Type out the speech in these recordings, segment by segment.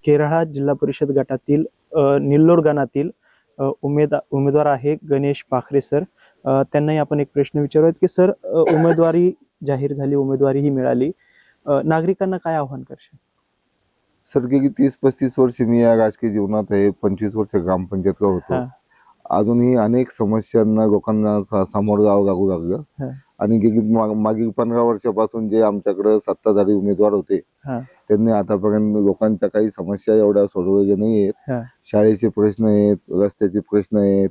केरळा जिल्हा परिषद गटातील निल्लोर गणातील उमेदवार आहे गणेश पाखरे सर. त्यांनाही आपण एक प्रश्न विचारूयात की सर, उमेदवारी जाहीर झाली, उमेदवारी ही मिळाली, नागरिकांना काय आव्हान करशील? सर गेली 30-35 वर्ष मी या राजकीय जीवनात आहे. 25 वर्ष ग्रामपंचायतला होतो. अजूनही अनेक समस्यांना लोकांना सामोरं जावं लागू लागलं. आणि गेली मागील 15 वर्षापासून जे आमच्याकडे सत्ताधारी उमेदवार होते त्यांनी आतापर्यंत लोकांच्या काही समस्या एवढ्या सोडवलेल्या नाही आहेत. शाळेचे प्रश्न आहेत, रस्त्याचे प्रश्न आहेत,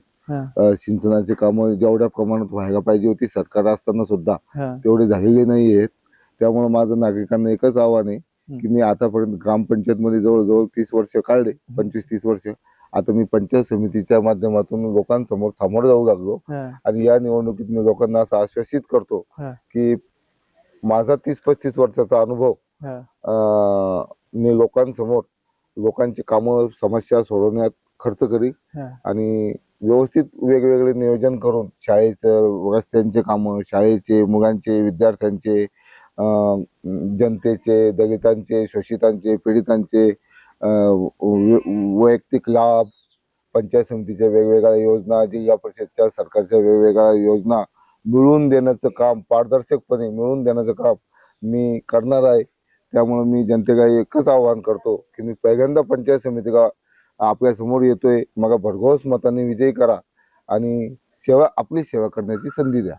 सिंचनाचे कामं जेवढ्या प्रमाणात व्हायला पाहिजे होती सरकार असताना सुद्धा तेवढे झालेले नाही आहेत. त्यामुळे माझं नागरिकांना एकच आव्हान आहे की मी आतापर्यंत ग्रामपंचायत मध्ये जवळजवळ 30 वर्ष काढले, 25-30 वर्ष. आता मी पंचायत समितीच्या माध्यमातून लोकांसमोर सामोरं जाऊ लागलो आणि या निवडणुकीत मी लोकांना असं आश्वासित करतो की माझा 30-35 वर्षाचा अनुभव मी लोकांसमोर लोकांची कामं समस्या सोडवण्यात खर्च करीन आणि व्यवस्थित वेगवेगळे नियोजन करून शाळेचं, रस्त्यांचे कामं, शाळेचे, मुलांचे, विद्यार्थ्यांचे, जनतेचे, दलितांचे, शोषितांचे, पीडितांचे वैयक्तिक लाभ, पंचायत समितीच्या वेगवेगळ्या योजना, जिल्हा परिषदच्या सरकारच्या वेगवेगळ्या योजना मिळवून देण्याचं काम, पारदर्शकपणे मिळवून देण्याचं काम मी करणार आहे. त्यामुळे मी जनतेला एकच आवाहन करतो की मी पहिल्यांदा पंचायत समितीला आपल्या समोर येतोय, मला भरघोस मताने विजयी करा आणि आपली सेवा करण्याची संधी द्या.